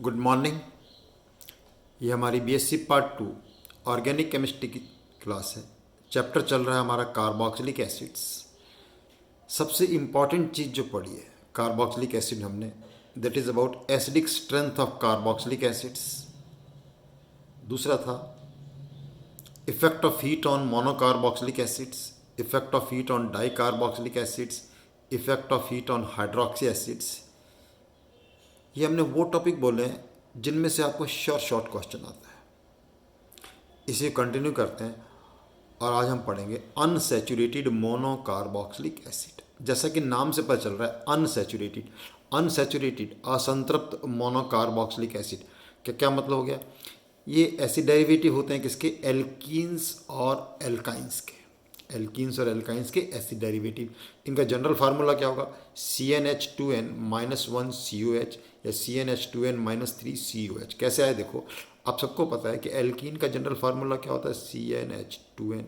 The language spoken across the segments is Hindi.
Good morning. ये हमारी बीएससी पार्ट 2 ऑर्गेनिक केमिस्ट्री की क्लास है। चैप्टर चल रहा है हमारा कार्बोक्सिलिक एसिड्स। सबसे इम्पॉर्टेंट चीज़ जो पढ़ी है कार्बोक्सिलिक एसिड हमने, that is about acidic strength of carboxylic acids. दूसरा था effect of heat on monocarboxylic acids, effect of heat on di carboxylic acids, effect of heat on hydroxy acids. ये हमने वो टॉपिक बोले हैं जिनमें से आपको शॉर्ट क्वेश्चन आता है। इसे कंटिन्यू करते हैं और आज हम पढ़ेंगे अनसैचुरेटेड मोनोकार्बोक्सिलिक एसिड। जैसा कि नाम से पता चल रहा है अनसैचुरेटेड, अनसैचुरेटेड असंतृप्त मोनोकार्बोक्सिलिक एसिड क्या क्या मतलब हो गया। ये एसिड डेरिवेटिव होते हैं किसके? एल्कीन्स और एल्काइंस के। एल्कीन्स और एल्काइंस के एसिड डेरिवेटिव। इनका जनरल फार्मूला क्या होगा? CnH2n-1COH या CnH2n-3COH। कैसे आए देखो, आप सबको पता है कि एल्कीन का जनरल फार्मूला क्या होता है? CnH2n।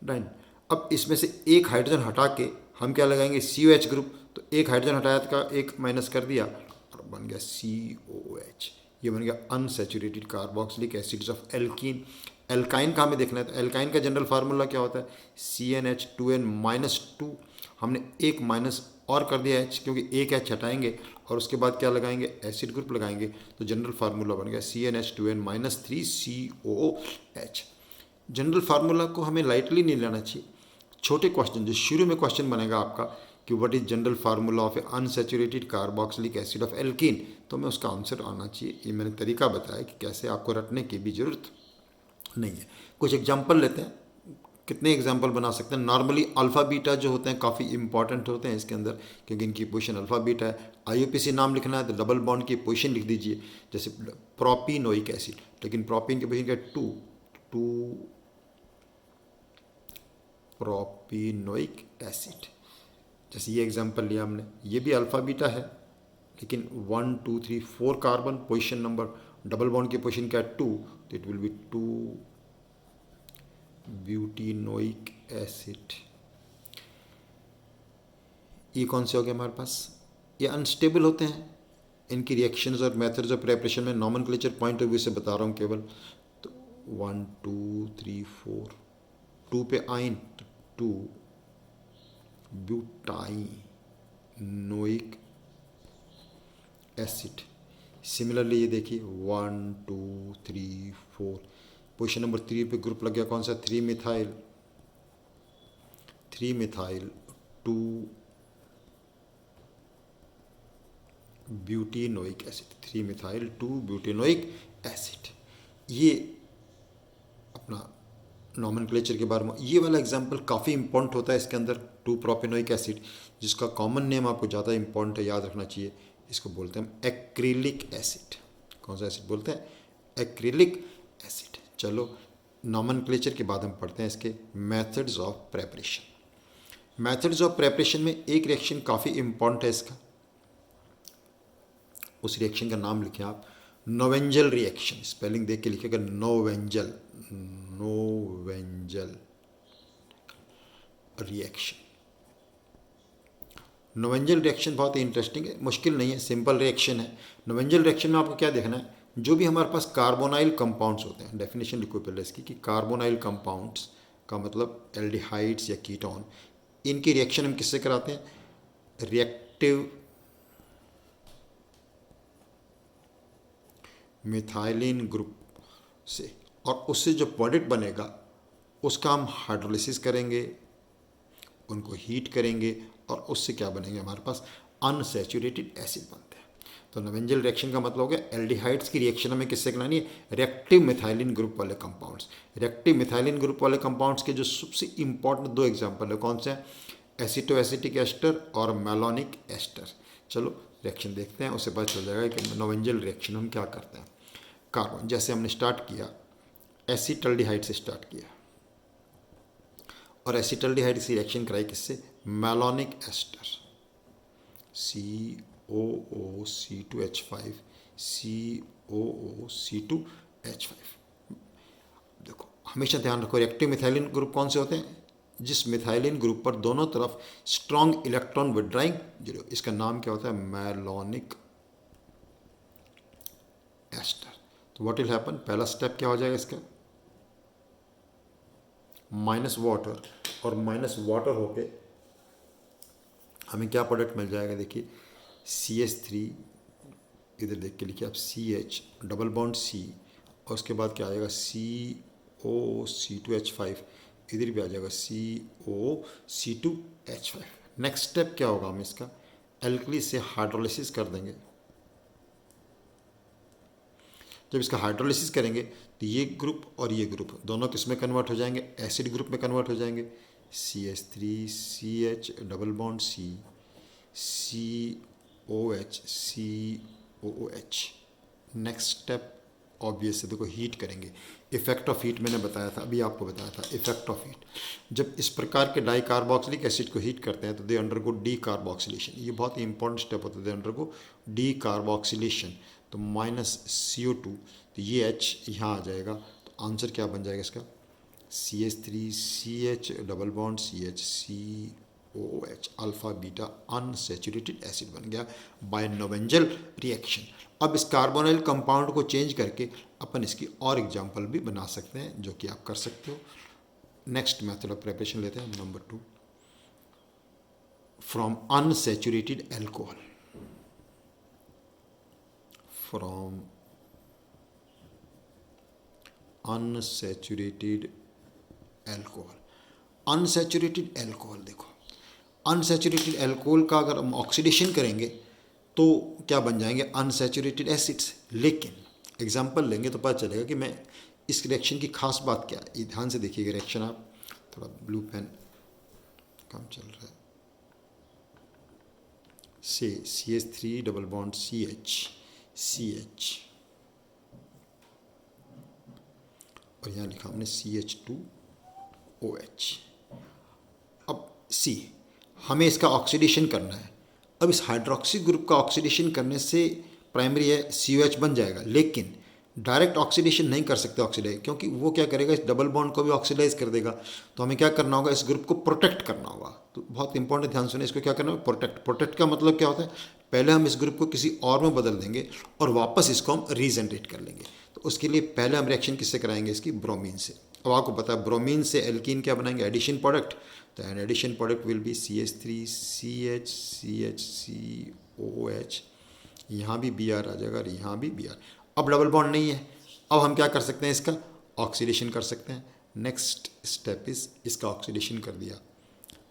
राइट। अब इसमें से एक हाइड्रोजन हटा के हम क्या लगाएंगे? COH group. तो एक हाइड्रोजन हटाया का एक माइनस कर दिया और बन गया COH। ये बन गया unsaturated carboxylic acids of alkene. Alkyne का हमें देखना है, तो एल्काइन का जनरल फार्मूला क्या होता है? CnH2n-2। हमने एक माइनस और कर दिया H, क्योंकि एक H हटाएंगे और उसके बाद क्या लगाएंगे? एसिड ग्रुप लगाएंगे। तो जनरल फार्मूला बन गया CnH2n-3COH। जनरल फार्मूला को हमें लाइटली नहीं लेना चाहिए। छोटे क्वेश्चन जो शुरू में क्वेश्चन बनेगा आपका कि what is general formula of A unsaturated carboxylic acid of alkene, तो हमें उसका आंसर आना चाहिए। ये मैंने तरीका बताया कि कैसे आपको रटने की भी जरूरत नहीं है। कुछ एग्जाम्पल लेते हैं। कितने एग्जाम्पल बना सकते हैं? नॉर्मली अल्फ़ा बीटा जो होते हैं काफ़ी इंपॉर्टेंट होते हैं इसके अंदर, क्योंकि इनकी पोजीशन अल्फ़ा बीटा है। IUPAC नाम लिखना है तो डबल बॉन्ड की पोजीशन लिख दीजिए। जैसे प्रोपिनोइक एसिड, लेकिन प्रोपिन की पोजीशन क्या है? 2 प्रोपिनोइक एसिड। जैसे ये एग्जांपल लिया हमने, ये भी अल्फ़ा बीटा है, लेकिन 1 2 3 4 carbon position number, double bond की पोजीशन क्या है? 2, तो इट विल बी 2 ब्यूटिनोइक एसिड। ये कौन से हो गए हमारे पास? ये अनस्टेबल होते हैं। इनकी रिएक्शंस और मेथड्स ऑफ प्रेपरेशन में नॉमेनक्लेचर पॉइंट ऑफ व्यू से बता रहा हूँ केवल। तो 1 2 3 4, 2 पे आइन तो 2 ब्यूटाइनोइक एसिड। सिमिलरली ये देखिए 1 2 3 4, पोजीशन नंबर 3 पे ग्रुप लग गया कौन सा? 3 मिथाइल 2 ब्यूटिनोइक एसिड, 3 मिथाइल 2 ब्यूटिनोइक एसिड। ये अपना नॉमेनक्लेचर के बारे में ये वाला एग्जाम्पल काफ़ी इंपॉर्टेंट होता है इसके अंदर। 2 प्रोपिनोइक एसिड, जिसका कॉमन नेम आपको ज़्यादा इंपॉर्टेंट है, याद रखना चाहिए। इसको बोलते हैं एक्रिलिक एसिड। कौन सा एसिड बोलते हैं? Acrylic acid. चलो नॉमेनक्लेचर के बाद हम पढ़ते हैं इसके methods of preparation. Methods of preparation में एक रिएक्शन काफ़ी इंपॉर्टेंट है इसका, उस रिएक्शन का नाम लिखें आप, नोवेंजल रिएक्शन। स्पेलिंग देख के लिखिएगा, नोवेंजल रिएक्शन। नोवेंजल रिएक्शन बहुत ही इंटरेस्टिंग है, मुश्किल नहीं है, सिंपल रिएक्शन है। नोवेंजल रिएक्शन में आपको क्या देखना है? जो भी हमारे पास कार्बोनाइल कंपाउंड्स होते हैं, डेफिनेशन लिखो पहले इसकी कि कार्बोनाइल कंपाउंड्स का मतलब एल्डिहाइड्स या कीटोन। इनकी रिएक्शन हम किससे कराते हैं? रिएक्टिव मिथाइलिन ग्रुप से, और उससे जो प्रोडक्ट बनेगा उसका हम हाइड्रोलिसिस करेंगे, उनको हीट करेंगे, और उससे क्या बनेंगे? हमारे पास अनसैचुरेटेड एसिड बनते हैं। तो नोवेंजल रिएक्शन का मतलब हो गया एल्डिहाइड्स की रिएक्शन हमें किससे करानी है? रिएक्टिव मिथाइलिन ग्रुप वाले कंपाउंड्स। रिएक्टिव मिथाइलिन ग्रुप वाले कंपाउंड्स के जो सबसे इंपॉर्टेंट 2 एग्जाम्पल है, कौन से हैं? एसिटोएसिटिक एस्टर और मैलोनिक एस्टर। चलो रिएक्शन देखते हैं, उससे पता चल जाएगा कि नोवेंजल रिएक्शन हम क्या करते हैं। कार्बन, जैसे हमने स्टार्ट किया एसिटल्डिहाइड से स्टार्ट किया, और एसिटल्डिहाइड की रिएक्शन कराई किससे? Malonic ester, COOC2H5 COOC2H5। देखो हमेशा ध्यान रखो, रिएक्टिव मिथाइलिन ग्रुप कौन से होते हैं? जिस मिथाइलिन ग्रुप पर दोनों तरफ स्ट्रॉन्ग इलेक्ट्रॉन विड्राइंग जीरो, इसका नाम क्या होता है? मैलोनिक तो व्हाट विल हैपन, पहला स्टेप क्या हो जाएगा इसका, माइनस वाटर, और माइनस वाटर होके हमें क्या प्रोडक्ट मिल जाएगा, देखिए CH3, इधर देख के लिखिए आप, CH डबल बॉन्ड C, और उसके बाद क्या आ जाएगा COC2H5, इधर भी आ जाएगा COC2H5। नेक्स्ट स्टेप क्या होगा, हम इसका एल्कली से हाइड्रोलिसिस कर देंगे। जब इसका हाइड्रोलिसिस करेंगे तो ये ग्रुप और ये ग्रुप दोनों किस में कन्वर्ट हो जाएंगे, एसिड ग्रुप में कन्वर्ट हो जाएंगे। CH3CH double bond C, COH COOH। Next step obvious है, देखो हीट करेंगे। इफेक्ट ऑफ हीट मैंने बताया था, अभी आपको बताया था इफेक्ट ऑफ हीट। जब इस प्रकार के डाई कार्बोक्सिलिक एसिड को हीट करते हैं तो दे अंडरगो डी कार्बोक्सिलेशन। ये बहुत ही इंपॉर्टेंट स्टेप होता है, दे अंडरगो डी कार्बोक्सिलेशन। तो -CO2, तो ये H यहाँ आ जाएगा, तो आंसर क्या बन जाएगा इसका, CH3CH double bond CH COOH alpha beta unsaturated acid बन गया बाय नोवेंजल रिएक्शन। अब इस कार्बोनाइल कंपाउंड को चेंज करके अपन इसकी और एग्जांपल भी बना सकते हैं, जो कि आप कर सकते हो। नेक्स्ट मेथड ऑफ प्रिपरेशन लेते हैं, number 2, from unsaturated alcohol. From unsaturated alcohol. Unsaturated alcohol, देखो अनसैचुरेटेड एल्कोहल का अगर हम ऑक्सीडेशन करेंगे तो क्या बन जाएंगे, अनसैचुरेटेड एसिड्स। लेकिन एग्जांपल लेंगे तो पता चलेगा कि मैं इस रिएक्शन की खास बात क्या है। ध्यान से देखिएगा रिएक्शन, आप थोड़ा ब्लू पेन कम चल रहा है। से CH3 डबल बॉन्ड CH और यहाँ लिखा हमने CH2OH। अब C, हमें इसका ऑक्सीडेशन करना है। अब इस हाइड्रोक्सी ग्रुप का ऑक्सीडेशन करने से प्राइमरी है COH बन जाएगा, लेकिन डायरेक्ट ऑक्सीडेशन नहीं कर सकते ऑक्सीडाइज, क्योंकि वो क्या करेगा, इस डबल बॉन्ड को भी ऑक्सीडाइज कर देगा। तो हमें क्या करना होगा, इस ग्रुप को प्रोटेक्ट करना होगा। तो बहुत इंपॉर्टेंट, ध्यान सुनिए, इसको क्या करना होगा, प्रोटेक्ट। प्रोटेक्ट का मतलब क्या होता है, पहले हम इस ग्रुप को किसी और में बदल देंगे और वापस इसको हम रीजनरेट कर लेंगे। तो उसके लिए पहले हम रिएक्शन किससे कराएंगे, इसकी ब्रोमीन से। अब आपको पता है ब्रोमीन से एल्कीन क्या बनाएंगे, एडिशन प्रोडक्ट। तो an addition product will be CH3CH CHCOOH, यहाँ भी Br आ जाएगा और यहाँ भी Br। अब डबल बॉन्ड नहीं है, अब हम क्या कर सकते हैं, इसका ऑक्सीडेशन कर सकते हैं। नेक्स्ट स्टेप इज, इसका ऑक्सीडेशन कर दिया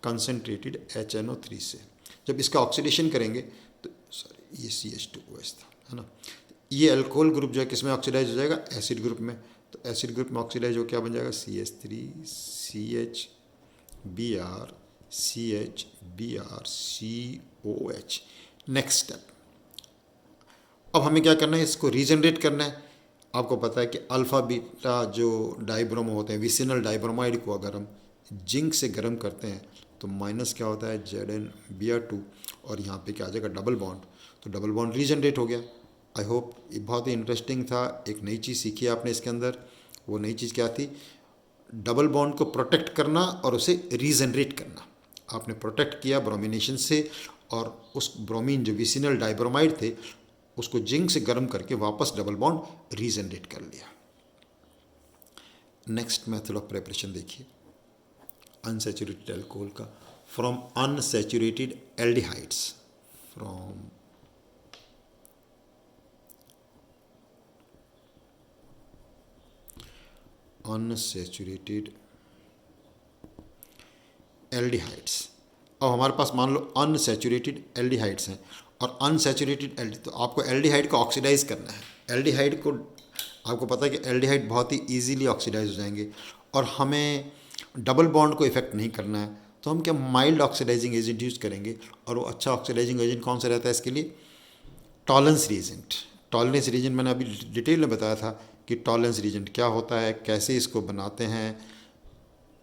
कंसनट्रेटेड HNO3 से। जब इसका ऑक्सीडेशन करेंगे तो सॉरी ये CH2OH था, है ना। ये अल्कोहल ग्रुप जो है किस में ऑक्सीडाइज हो जाएगा, एसिड ग्रुप में। तो एसिड ग्रुप में ऑक्सीडाइज हो क्या बन जाएगा, CH3CH Br CH Br COOH। Next step, अब हमें क्या करना है, इसको रीजनरेट करना है। आपको पता है कि अल्फ़ा बीटा जो डाइब्रोमो होते हैं, विसिनल डाइब्रोमाइड को अगर हम जिंक से गर्म करते हैं तो माइनस क्या होता है, ZnBr2, और यहाँ पे क्या आ जाएगा, डबल बॉन्ड। तो डबल बॉन्ड रीजनरेट हो गया। आई होप ये बहुत ही इंटरेस्टिंग था, एक नई चीज़ सीखी आपने इसके अंदर। वो नई चीज़ क्या थी, डबल बॉन्ड को प्रोटेक्ट करना और उसे रीजनरेट करना। आपने प्रोटेक्ट किया ब्रोमिनेशन से, और उस ब्रोमीन जो विसिनल डाइब्रोमाइड थे उसको जिंक से गर्म करके वापस डबल बॉन्ड रीजनरेट कर लिया। नेक्स्ट मेथड ऑफ प्रिपरेशन देखिए अनसैचुरेटेड अल्कोहल का, from unsaturated aldehydes. From unsaturated aldehydes. अब हमारे पास मान लो अनसैचुरेटेड एल्डिहाइड्स हैं और अनसैचुरेटेड तो आपको एल्डिहाइड को ऑक्सीडाइज करना है। एल्डिहाइड को आपको पता है कि एल्डिहाइड बहुत ही इजीली ऑक्सीडाइज हो जाएंगे, और हमें डबल बॉन्ड को इफेक्ट नहीं करना है। तो हम क्या माइल्ड ऑक्सीडाइजिंग एजेंट यूज़ करेंगे, और वो अच्छा ऑक्सीडाइजिंग एजेंट कौन सा रहता है इसके लिए, टॉलरेंस रीजेंट। टॉलरेंस रीजेंट मैंने अभी डिटेल में बताया था कि टॉलरेंस रीजेंट क्या होता है, कैसे इसको बनाते हैं,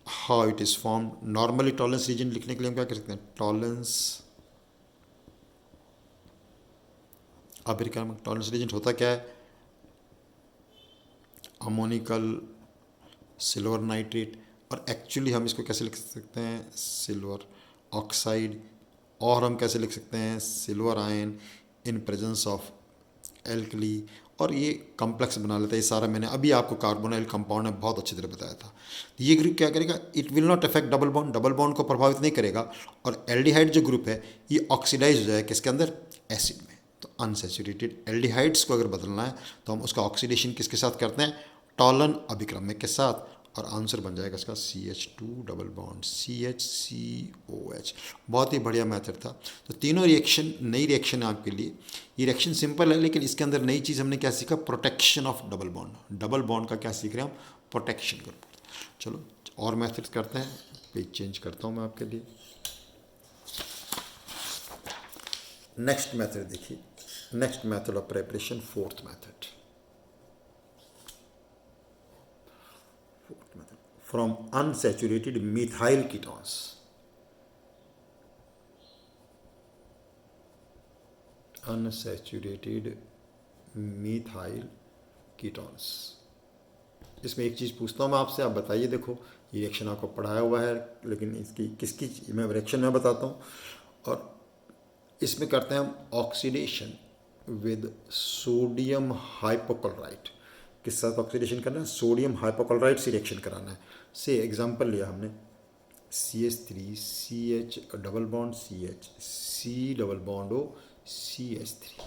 how it is form. Normally tollens reagent लिखने के लिए हम क्या कर सकते हैं, टॉलरेंस, अमेरिका में टॉलरेंस रीजेंट होता क्या है, अमोनिकल सिल्वर नाइट्रेट, और एक्चुअली हम इसको कैसे लिख सकते हैं, सिल्वर ऑक्साइड, और हम कैसे लिख सकते हैं, silver ion in presence of alkali. और ये कॉम्प्लेक्स बना लेता है। ये सारा मैंने अभी आपको कार्बोनाइल कंपाउंड में बहुत अच्छी तरह बताया था। ये ग्रुप क्या करेगा, it will not affect double bond को प्रभावित नहीं करेगा, और एल्डिहाइड जो ग्रुप है ये ऑक्सीडाइज हो जाएगा किसके अंदर, एसिड में। तो अनसैचुरेटेड एल्डिहाइड्स को अगर बदलना है तो हम उसका ऑक्सीडेशन किसके साथ करते हैं, टॉलन अभिक्रमक के साथ, और आंसर बन जाएगा इसका CH2 डबल बॉन्ड CHCOH। बहुत ही बढ़िया मेथड था। तो तीनों रिएक्शन नई रिएक्शन है आपके लिए। ये रिएक्शन सिंपल है लेकिन इसके अंदर नई चीज़ हमने क्या सीखा, protection of double bond. Double bond का क्या सीख रहे हैं हम, प्रोटेक्शन कर। चलो और मेथड करते हैं, पेज चेंज करता हूँ मैं आपके लिए। नेक्स्ट मेथड देखिए, next method of preparation, fourth method. From unsaturated methyl ketones. Unsaturated methyl ketones। इसमें एक चीज़ पूछता हूँ मैं आपसे, आप बताइए। देखो ये रिएक्शन आपको पढ़ाया हुआ है लेकिन इसकी किसकी मैं रिएक्शन में बताता हूँ। और इसमें करते हैं हम ऑक्सीडेशन विद सोडियम हाइपोक्लोराइट। किस साथ ऑक्सीडेशन करना है, सोडियम हाइपोक्लोराइट से रिएक्शन कराना है। से एग्जांपल लिया हमने CH3 CH double bond CH C double bond O CH3।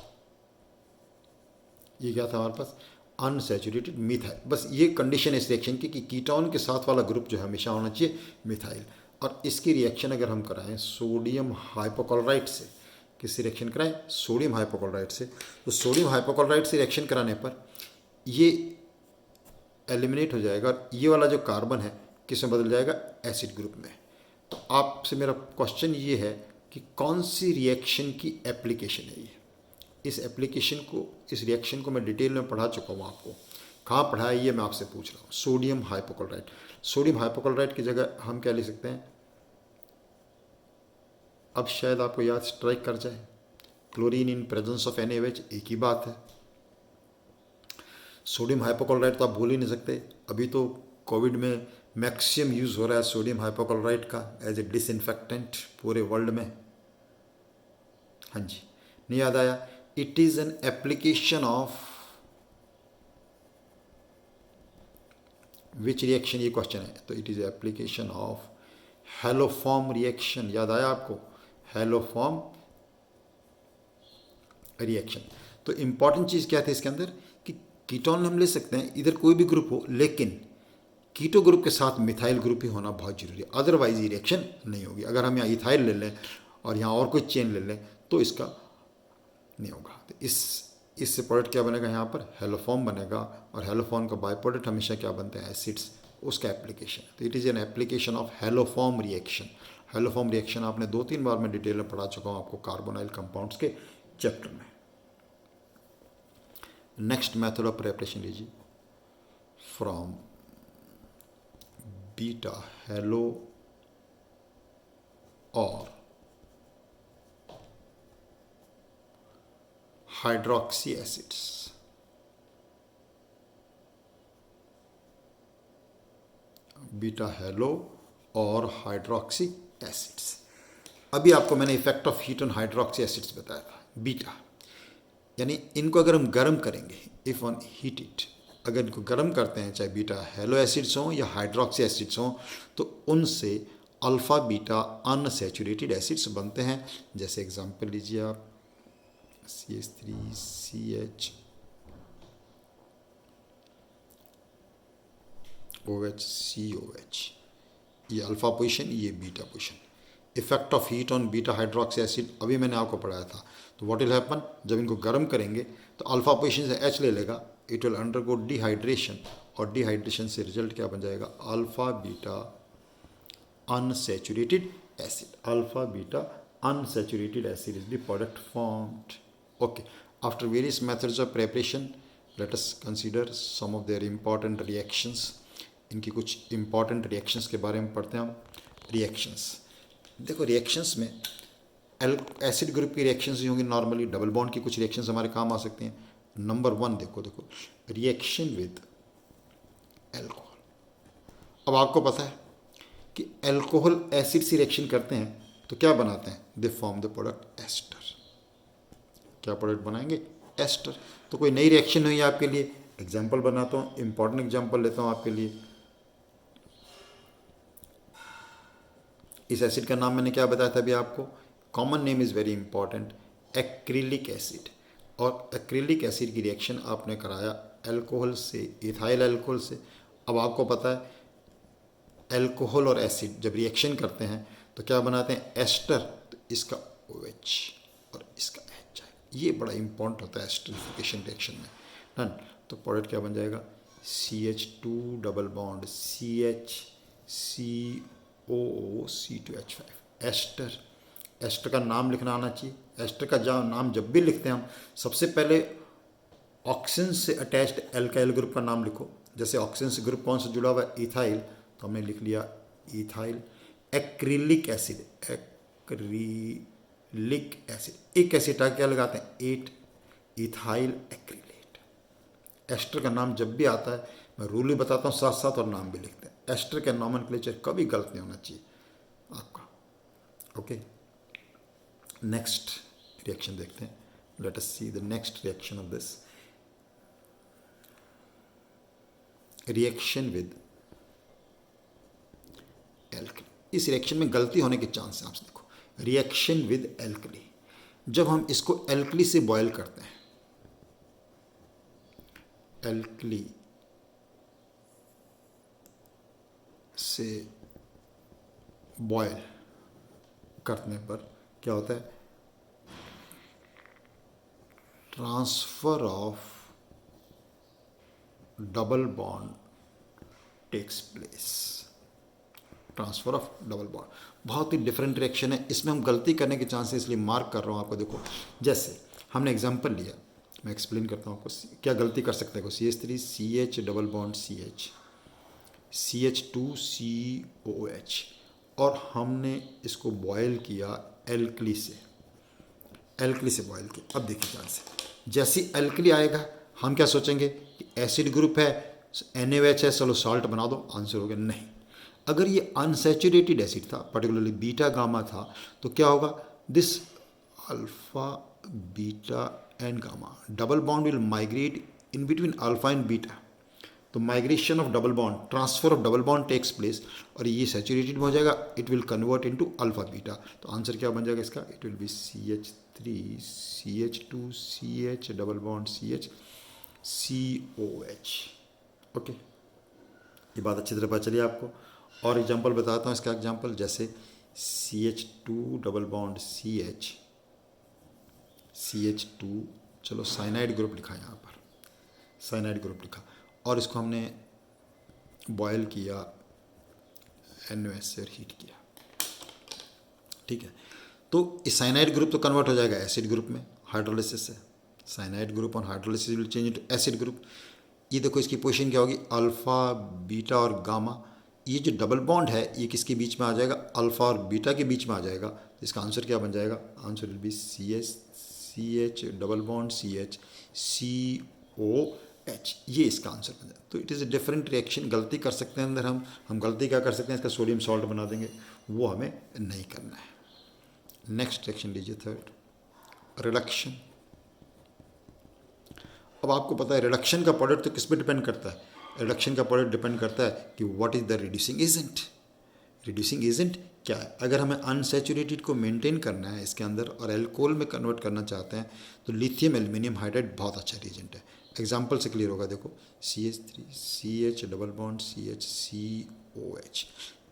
ये क्या था हमारे पास, अनसैचुरेटेड मिथाइल। बस ये कंडीशन है इस रिएक्शन की कि कीटोन के साथ वाला ग्रुप जो है हमेशा होना चाहिए मिथाइल। और इसकी रिएक्शन अगर हम कराएं सोडियम हाइपोक्लोराइट से, किससे रिएक्शन कराएं, सोडियम हाइपोक्लोराइट से, तो सोडियम हाइपोक्लोराइट से रिएक्शन कराने पर ये एलिमिनेट हो जाएगा और ये वाला जो कार्बन है किस में बदल जाएगा, एसिड ग्रुप में। तो आपसे मेरा क्वेश्चन ये है कि कौन सी रिएक्शन की एप्लीकेशन है ये। इस एप्लीकेशन को, इस रिएक्शन को मैं डिटेल में पढ़ा चुका हूँ आपको। कहाँ पढ़ा है ये मैं आपसे पूछ रहा हूँ। सोडियम हाइपोक्लोराइट, सोडियम हाइपोक्लोराइट की जगह हम क्या लिख सकते हैं, अब शायद आपको याद स्ट्राइक कर जाए, chlorine in presence of NaOH, एक ही बात है। सोडियम हाइपोक्लोराइट तो आप भूल ही नहीं सकते। अभी तो कोविड में मैक्सिमम यूज़ हो रहा है सोडियम हाइपोक्लोराइट का एज ए डिसइंफेक्टेंट पूरे वर्ल्ड में। हाँ जी, नहीं याद आया, it is an application of which reaction, ये क्वेश्चन है। तो it is application of haloform reaction. याद आया आपको, हेलोफॉर्म रिएक्शन। तो इंपॉर्टेंट चीज़ क्या थी इसके अंदर कि कीटोन हम ले सकते हैं इधर कोई भी ग्रुप हो, लेकिन कीटो ग्रुप के साथ मिथाइल ग्रुप ही होना बहुत जरूरी है, अदरवाइज ये रिएक्शन नहीं होगी। अगर हम यहाँ इथाइल ले लें और यहाँ और कोई चेन ले लें तो इसका नहीं होगा। तो इससे प्रोडक्ट क्या बनेगा, यहाँ पर हेलोफॉर्म बनेगा, और हेलोफॉर्म का बाय प्रोडक्ट हमेशा क्या बनते हैं, एसिड्स, उसका एप्लीकेशन। तो it is an application of haloform reaction. Haloform reaction आपने 2-3 बार मैं डिटेल में पढ़ा चुका हूँ आपको कार्बोनाइल कंपाउंड्स के चैप्टर में। नेक्स्ट मेथड ऑफ प्रिपरेशन लीजिए, फ्रॉम बीटा हेलो और हाइड्रोक्सी एसिड्स। बीटा हेलो और हाइड्रोक्सी एसिड्स। अभी आपको मैंने effect of heat on hydroxy acids बताया था। बीटा यानी इनको अगर हम गर्म करेंगे, इफ ऑन हीट इट, अगर इनको गर्म करते हैं, चाहे बीटा हेलो एसिड्स हों या हाइड्रोक्सी एसिड्स हों, तो उनसे अल्फ़ा बीटा अनसैचुरेटेड एसिड्स बनते हैं। जैसे एग्जांपल लीजिए आप CH3 CHOH, ये अल्फ़ा पोजीशन, ये beta position. Effect of heat on beta hydroxy acid अभी मैंने आपको पढ़ाया था। तो व्हाट विल हैपन, जब इनको गर्म करेंगे तो अल्फ़ा पोजीशन से H ले लेगा, इट विल अंडरगो डिहाइड्रेशन, और डिहाइड्रेशन से रिजल्ट क्या बन जाएगा, alpha beta unsaturated acid. Alpha beta unsaturated acid is the product formed. Okay, after various methods of preparation, let us consider some of their important reactions. इनकी कुछ important reactions के बारे में पढ़ते हैं हम। reactions, देखो reactions में एसिड ग्रुप की रिएक्शंस ही होंगी नॉर्मली। डबल बॉन्ड की कुछ रिएक्शंस हमारे काम आ सकती हैं। नंबर 1 देखो रिएक्शन विद एल्कोहल। अब आपको पता है कि एल्कोहल एसिड से रिएक्शन करते हैं तो क्या बनाते हैं, they form the product ester. क्या प्रोडक्ट बनाएंगे, एस्टर। तो कोई नई रिएक्शन हुई आपके लिए, एग्जाम्पल बनाता हूँ, इंपॉर्टेंट एग्जाम्पल लेता हूँ आपके लिए। इस एसिड का नाम मैंने क्या बताया था अभी आपको, common name is very important, acrylic acid. और एक्रिलिक एसिड की रिएक्शन आपने कराया अल्कोहल से, इथाइल अल्कोहल से। अब आपको पता है अल्कोहल और एसिड जब रिएक्शन करते हैं तो क्या बनाते हैं, एस्टर। तो इसका OH और इसका H है, ये बड़ा इंपॉर्टेंट होता है एस्टरिफिकेशन रिएक्शन में। डन। तो प्रोडक्ट क्या बन जाएगा, CH2 double bond CH CO2H5 ester. Ester का नाम लिखना आना चाहिए। एस्टर का नाम जब भी लिखते हैं हम, सबसे पहले ऑक्सीजन से अटैच्ड एल्काइल ग्रुप का नाम लिखो। जैसे ऑक्सीजन से ग्रुप कौन सा जुड़ा हुआ है, इथाइल, तो हमने लिख लिया ethyl. Acrylic acid, acrylic acid, एक एसिड क्या लगाते हैं, 8 इथाइल एक्रिलेट। एस्टर का नाम जब भी आता है मैं रूल भी बताता हूँ साथ साथ और नाम भी लिखते हैं। एस्टर का नॉमेनक्लेचर कभी गलत नहीं होना चाहिए आपका। ओके, नेक्स्ट रिएक्शन देखते हैं। Let us see the next reaction of this reaction with alkali. इस रिएक्शन में गलती होने के चांस है, आप देखो, रिएक्शन विद एल्कली। जब हम इसको एल्कली से बॉयल करते हैं, एल्कली से बॉयल करने पर क्या होता है, transfer of double bond takes place. Transfer of double bond बहुत ही डिफरेंट रिएक्शन है, इसमें हम गलती करने के चांस है, इसलिए मार्क कर रहा हूँ आपको। देखो जैसे हमने एग्जांपल लिया, मैं एक्सप्लेन करता हूँ आपको क्या गलती कर सकते हैं। CH3 CH double bond CH CH2 COOH, और हमने इसको बॉयल किया एल्कली से, एल्कली से बॉयल किया। अब देखिए चांस है, जैसे एल्कली आएगा हम क्या सोचेंगे कि एसिड ग्रुप है, NaOH है, चलो सॉल्ट बना दो, आंसर हो गया। नहीं, अगर ये अनसैचुरेटेड एसिड था, पर्टिकुलरली बीटा गामा था, तो क्या होगा, this alpha beta and gamma double bond will migrate in between alpha and beta. तो migration of double bond, transfer of double bond takes place, और ये सैचुरेटेड में हो जाएगा, it will convert into alpha beta. तो आंसर क्या बन जाएगा इसका, it will be CH3 CH2 CH double bond CH COH। Okay, ये बात अच्छी तरह पता चली आपको। और एग्जांपल बताता हूँ इसका एग्जांपल, जैसे CH2 double bond CH CH2, चलो साइनाइड ग्रुप लिखा यहाँ पर, साइनाइड ग्रुप लिखा, और इसको हमने बॉयल किया NaOH से और हीट किया। ठीक है, तो इस साइनाइड ग्रुप तो कन्वर्ट हो जाएगा एसिड ग्रुप में हाइड्रोलिसिस से। Cyanide group on hydrolysis will change into acid group. ये देखो इसकी पोजीशन क्या होगी, अल्फा बीटा और गामा। ये जो डबल बॉन्ड है ये किसके बीच में आ जाएगा, अल्फा और बीटा के बीच में आ जाएगा। तो इसका आंसर क्या बन जाएगा, answer will be CH double bond CH COH। ये इसका आंसर बन जाएगा। तो it is a different reaction, गलती कर सकते हैं अंदर हम गलती क्या कर सकते हैं, इसका सोडियम सॉल्ट बना देंगे, वो हमें नहीं करना है। नेक्स्ट रिएक्शन लीजिए, थर्ड, रिडक्शन। अब आपको पता है रिडक्शन का प्रोडक्ट तो किस पे डिपेंड करता है, रिडक्शन का प्रोडक्ट डिपेंड करता है कि what is the reducing agent. Reducing agent क्या है, अगर हमें अनसैचुरेटेड को मेंटेन करना है इसके अंदर और एल्कोहल में कन्वर्ट करना चाहते हैं, तो लिथियम एल्यूमिनियम हाइड्राइड बहुत अच्छा रिएजेंट है। एग्जाम्पल से क्लियर होगा, देखो CH3 CH double bond CH COH।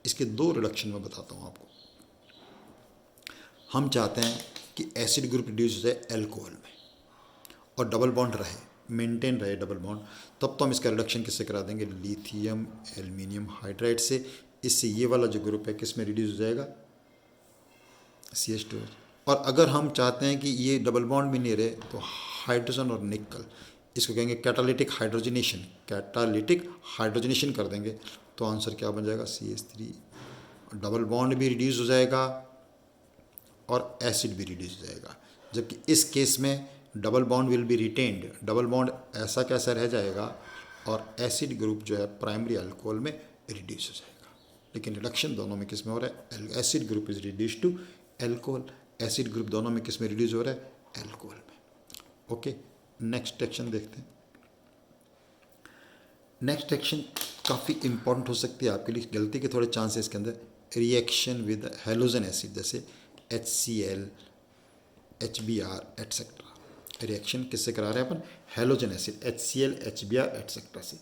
इसके दो रिडक्शन में बताता हूँ आपको। हम चाहते हैं कि एसिड ग्रुप रिड्यूस हो जाए एल्कोहल में और डबल बॉन्ड रहे, मेंटेन रहे डबल बॉन्ड, तब तो हम इसका रिडक्शन किससे करा देंगे, लिथियम एल्यूमिनियम हाइड्राइड से। इससे ये वाला जो ग्रुप है किस में रिड्यूस हो जाएगा, CH2। और अगर हम चाहते हैं कि ये डबल बॉन्ड भी नहीं रहे, तो हाइड्रोजन और निकल, इसको कहेंगे कैटालिटिक हाइड्रोजनेशन, कैटालिटिक हाइड्रोजनेशन कर देंगे। तो आंसर क्या बन जाएगा, CH3, डबल बॉन्ड भी रिड्यूस हो जाएगा और एसिड भी रिड्यूस हो जाएगा। जबकि इस केस में double bond will be retained, double bond ऐसा कैसा रह जाएगा और एसिड ग्रुप जो है प्राइमरी अल्कोहल में रिड्यूस हो जाएगा। लेकिन रिडक्शन दोनों में किस में हो रहा है, acid group is reduce to alcohol, acid group दोनों में किस में रिड्यूस हो रहा है, एल्कोहल में। ओके, नेक्स्ट एक्शन देखते हैं। नेक्स्ट एक्शन काफ़ी इंपॉर्टेंट हो सकती है आपके लिए, गलती के थोड़े चांसेस के अंदर। रिएक्शन विद हेलोजन एसिड जैसे HCl, HBr एट्सेट्रा। रिएक्शन किससे करा रहे हैं अपन? Halogen acid HCl, HBr etcetera से।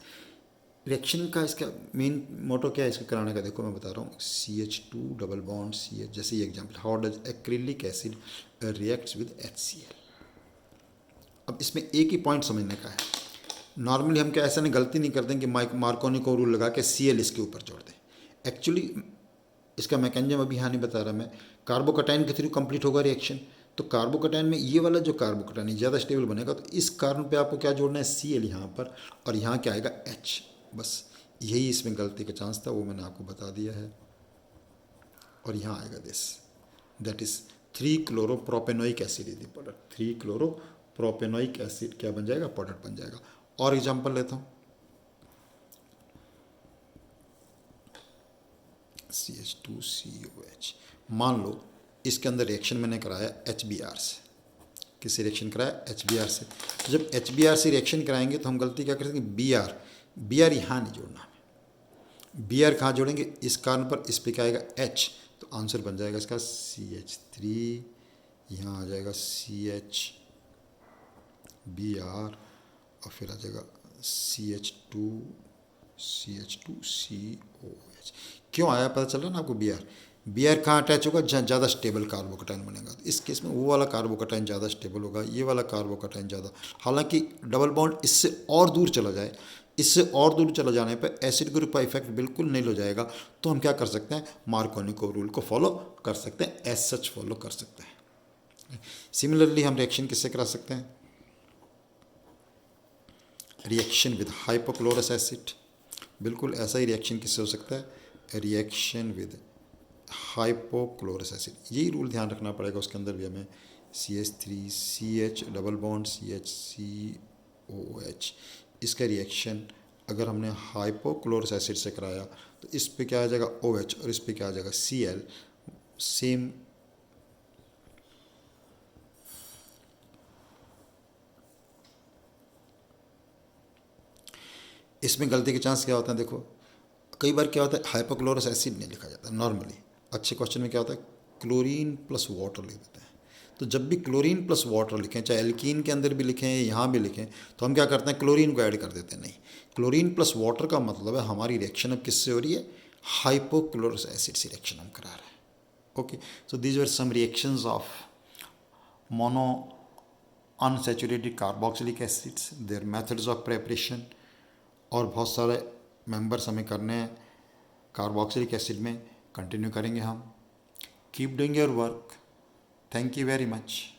रिएक्शन का इसका मेन मोटो क्या है इसका कराने का? देखो मैं बता रहा हूँ, CH2 डबल बॉन्ड CH, जैसे ये example, how does acrylic acid reacts with HCl। अब इसमें एक ही पॉइंट समझने का है। नॉर्मली हम क्या ऐसा नहीं, गलती नहीं करते कि मार्कोनी को रूल लगा के Cl इसके ऊपर जोड़ दें। एक्चुअली इसका मैकेनिज्म अभी यहाँ नहीं बता रहा मैं। कार्बोकटाइन के थ्रू कंप्लीट होगा रिएक्शन, तो कार्बोकटाइन में ये वाला जो कार्बोकटाइन है ज़्यादा स्टेबल बनेगा, तो इस कारण पे आपको क्या जोड़ना है? Cl यहाँ पर, और यहाँ क्या आएगा? H। बस यही इसमें गलती का चांस था, वो मैंने आपको बता दिया है। और यहाँ आएगा this, that is three chloropropanoic acid is the product. Three chloropropanoic acid क्या बन जाएगा? प्रोडक्ट बन जाएगा। और एग्जांपल लेता हूँ, CH2COH। मान लो इसके अंदर रिएक्शन मैंने कराया HBr से। किससे रिएक्शन कराया? HBr से। तो जब HBr से रिएक्शन कराएंगे तो हम गलती क्या कर सकते हैं? Br यहाँ नहीं जोड़ना हमें। Br कहाँ जोड़ेंगे? इस कारण पर, इस पे क्या आएगा? H। तो आंसर बन जाएगा इसका CH3, यहाँ आ जाएगा CHBr, और फिर आ जाएगा CH2COH। क्यों आया पता चल रहा ना आपको? Br कहाँ अटैच होगा? जहाँ ज़्यादा स्टेबल कार्बोकटाइन बनेगा। तो इस केस में वो वाला कार्बोकटाइन ज़्यादा स्टेबल होगा, ये वाला कार्बोकटाइन ज़्यादा। हालांकि डबल बॉन्ड इससे और दूर चला जाए, इससे और दूर चला जाने पर एसिड ग्रुप का इफेक्ट बिल्कुल नहीं हो जाएगा, तो हम क्या कर सकते हैं? मार्कोनी को रूल को फॉलो कर सकते हैं, एज सच फॉलो कर सकते हैं। सिमिलरली हम रिएक्शन किससे करा सकते हैं? Reaction with hypochlorous acid. बिल्कुल ऐसा ही रिएक्शन किससे हो सकता है? Reaction with hypochlorous acid. यही रूल ध्यान रखना पड़ेगा उसके अंदर भी हमें। CH3CH डबल बॉन्ड CHCOH, इसका रिएक्शन अगर हमने हाइपोक्लोरस एसिड से कराया तो इस पे क्या आ जाएगा? OH, और इस पे क्या आ जाएगा? Cl। सेम इसमें गलती के चांस क्या होता है? देखो कई बार क्या होता है, हाइपोक्लोरस एसिड नहीं लिखा जाता नॉर्मली। अच्छे क्वेश्चन में क्या होता है? क्लोरीन प्लस वाटर लिख देते हैं। तो जब भी क्लोरीन प्लस वाटर लिखें, चाहे एल्कीन के अंदर भी लिखें, यहाँ भी लिखें, तो हम क्या करते हैं? क्लोरीन को ऐड कर देते हैं। नहीं, क्लोरीन प्लस वाटर का मतलब है हमारी रिएक्शन अब किससे हो रही है? हाइपोक्लोरस एसिड से रिएक्शन हम करा रहे हैं। Okay, so these were some reactions of mono unsaturated carboxylic acids, their methods of preparation, और बहुत सारे मेंबर्स हमें करने हैं कार्बोक्सिलिक एसिड में। कंटिन्यू करेंगे हम। Keep doing your work. Thank you very much.